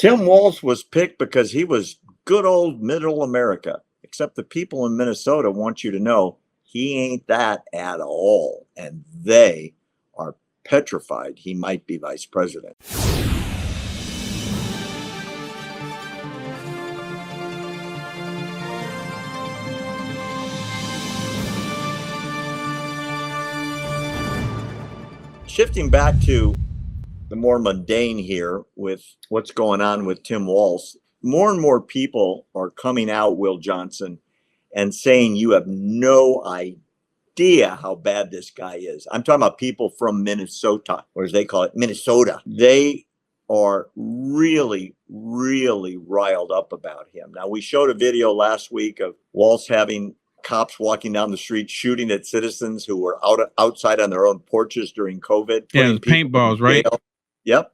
Tim Walz was picked because he was good old middle America, except the people in Minnesota want you to know he ain't that at all. And they are petrified he might be vice president. Shifting back to the more mundane here with what's going on with Tim Walz, more and more people are coming out, Will Johnson, and saying you have no idea how bad this guy is. I'm talking about people from Minnesota, or as they call it, Minnesota. They are really, really riled up about him. Now, we showed a video last week of Walz having cops walking down the street shooting at citizens who were outside on their own porches during COVID. Yeah, paintballs, right? Yep.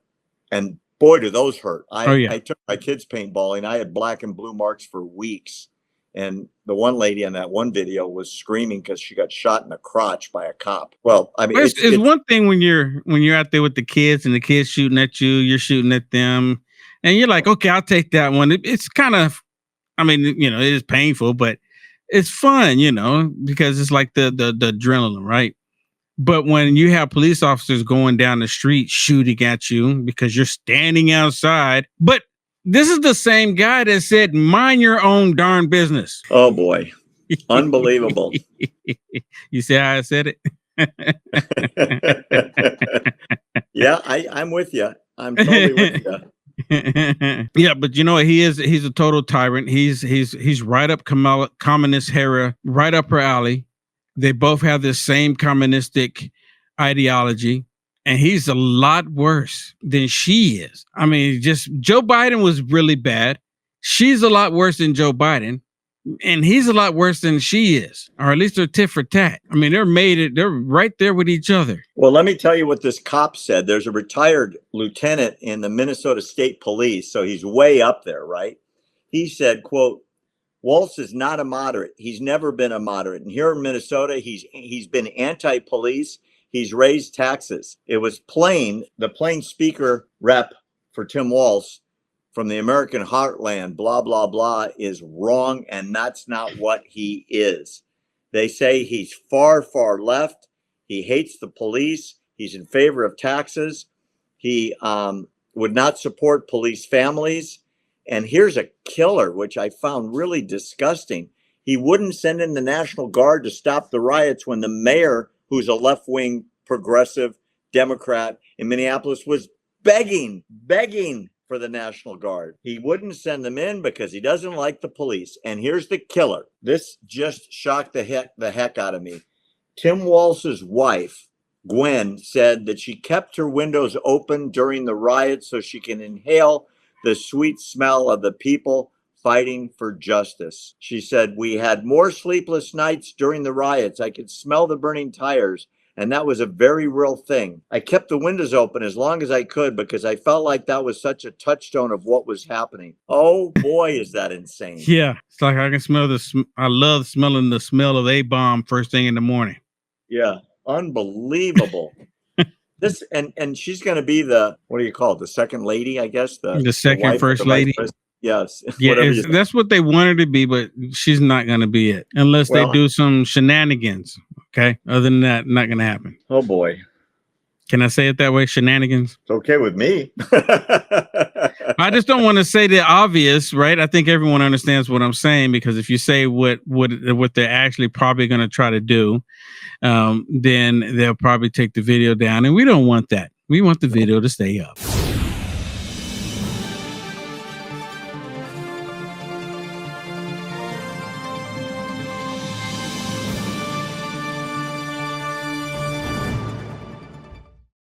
And boy, do those hurt. Yeah. I took my kids paintballing. I had black and blue marks for weeks. And the one lady on that one video was screaming because she got shot in the crotch by a cop. Well, I mean, it's one thing when you're out there with the kids and the kids shooting at you, you're shooting at them, and you're like, okay, I'll take that one. It's kind of, I mean, it is painful, but it's fun, because it's like the adrenaline, right? But when you have police officers going down the street shooting at you because you're standing outside, but this is the same guy that said, mind your own darn business. Oh, boy. Unbelievable. You see how I said it? Yeah, I'm with you. I'm totally with you. Yeah, but he's a total tyrant. He's right up communist era, right up her alley. They both have the same communistic ideology, and he's a lot worse than she is. I mean, just Joe Biden was really bad. She's a lot worse than Joe Biden, and he's a lot worse than she is, or at least they're tit for tat. I mean, they're right there with each other. Well, let me tell you what this cop said. There's a retired lieutenant in the Minnesota State Police, so he's way up there, right? He said, quote, Walz is not a moderate. He's never been a moderate. And here in Minnesota, he's been anti-police. He's raised taxes. It was plain, the plain speaker rep for Tim Walz from the American heartland, blah, blah, blah, is wrong. And that's not what he is. They say he's far, far left. He hates the police. He's in favor of taxes. He would not support police families. And here's a killer, which I found really disgusting. He wouldn't send in the National Guard to stop the riots when the mayor, who's a left-wing progressive Democrat in Minneapolis, was begging for the National Guard. He wouldn't send them in because he doesn't like the police. And here's the killer. This just shocked the heck out of me. Tim Walz's wife, Gwen, said that she kept her windows open during the riots so she can inhale the sweet smell of the people fighting for justice. She said, we had more sleepless nights during the riots. I could smell the burning tires, and that was a very real thing. I kept the windows open as long as I could because I felt like that was such a touchstone of what was happening. Oh, boy, is that insane. Yeah, it's like I can smell I love smelling the smell of A-bomb first thing in the morning. Yeah, unbelievable. This and she's going to be the, what do you call it? The second lady, I guess. The second first lady. Yes. Yeah, that's what they want her to be, but she's not going to be it unless they do some shenanigans. Okay. Other than that, not going to happen. Oh, boy. Can I say it that way? Shenanigans. It's okay with me. I just don't want to say the obvious, right? I think everyone understands what I'm saying, because if you say what they're actually probably going to try to do, then they'll probably take the video down, and we don't want that. We want the video to stay up.